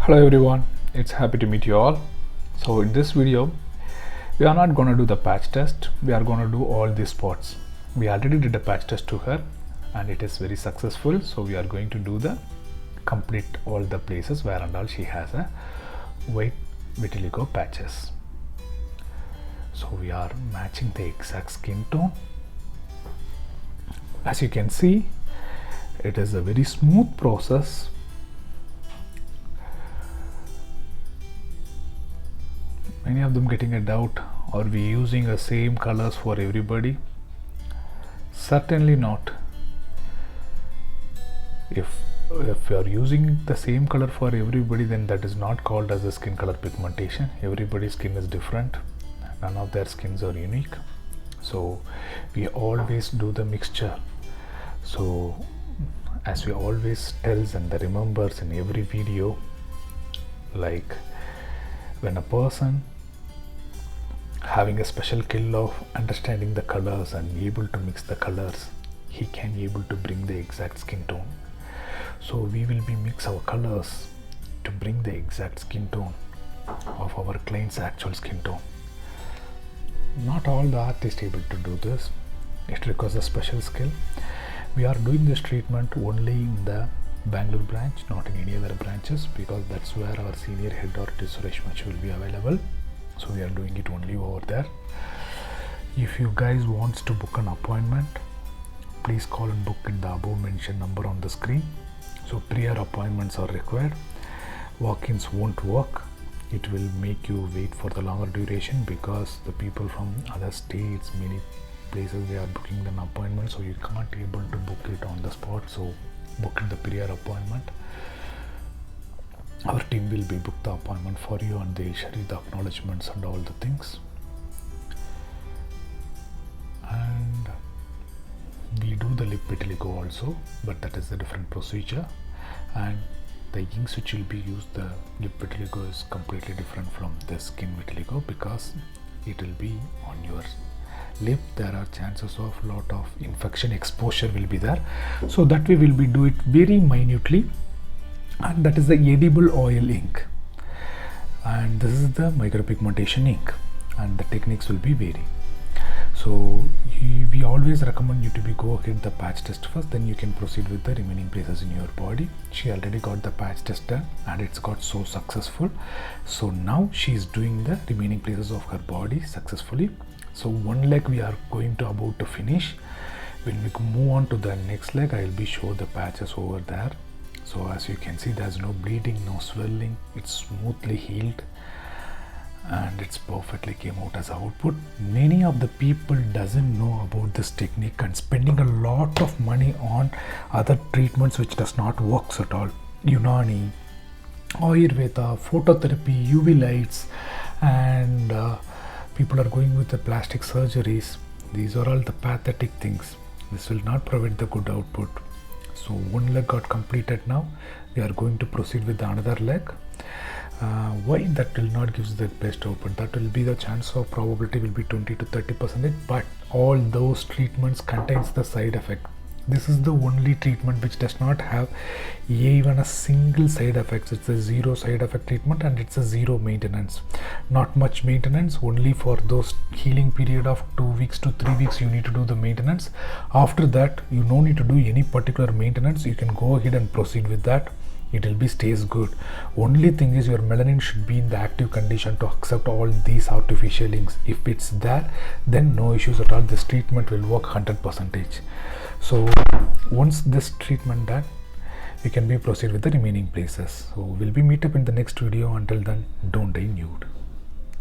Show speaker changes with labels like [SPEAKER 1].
[SPEAKER 1] Hello everyone, it's happy to meet you all. So in this video we are not going to do the patch test, we are going to do all these spots. We already did a patch test to her and it is very successful, so we are going to do the complete all the places where and all she has a white vitiligo patches. So we are matching the exact skin tone. As you can see, it is a very smooth process. Many of them getting a doubt, are we using the same colors for everybody? Certainly not. If you are using the same color for everybody, then that is not called as a skin color pigmentation. Everybody's skin is different, none of their skins are unique, so we always do the mixture. So as we always tells and remembers in every video, like when a person having a special skill of understanding the colors and able to mix the colors, he can able to bring the exact skin tone. So we will be mix our colors to bring the exact skin tone of our client's actual skin tone. Not all the artists able to do this. It requires a special skill. We are doing this treatment only in the Bangalore branch, not in any other branches, because that's where our senior head artist Suresh will be available. So we are doing it only over there. If you guys wants to book an appointment, please call and book in the above mentioned number on the screen. So prior appointments are required. Walk-ins won't work. It will make you wait for the longer duration because the people from other states, many places, they are booking an appointment, so you can't able to book it on the spot. So book in the prior appointment. Our team will be book the appointment for you and they'll share you the acknowledgements and all the things. And we do the lip vitiligo also, but that is a different procedure. And the inks which will be used, the lip vitiligo is completely different from the skin vitiligo because it will be on your lip. There are chances of lot of infection exposure will be there, so that way will be do it very minutely. And that is the edible oil ink, and this is the micropigmentation ink, and the techniques will be vary. So we always recommend you to go ahead the patch test first, then you can proceed with the remaining places in your body. She already got the patch test done and it's got so successful, so now she is doing the remaining places of her body successfully. So one leg we are going to about to finish. When we move on to the next leg, I will be show the patches over there. So as you can see, there's no bleeding, no swelling, it's smoothly healed and it's perfectly came out as output. Many of the people doesn't know about this technique and spending a lot of money on other treatments which does not works at all. Unani, Ayurveda, phototherapy, UV lights, and people are going with the plastic surgeries. These are all the pathetic things. This will not provide the good output. So one leg got completed. Now we are going to proceed with another leg. Why that will not give the best output? That will be the chance of probability will be 20 to 30%, but all those treatments contains the side effect. This is the only treatment which does not have even a single side effects. It's a zero side effect treatment and it's a zero maintenance. Not much maintenance, only for those healing period of 2 weeks to 3 weeks you need to do the maintenance. After that you no need to do any particular maintenance. You can go ahead and proceed with that. It will be stays good. Only thing is your melanin should be in the active condition to accept all these artificial inks. If it's there, then no issues at all. This treatment will work 100%. So once this treatment done, we can be proceed with the remaining places. So we'll be meet up in the next video. Until then, don't die nude.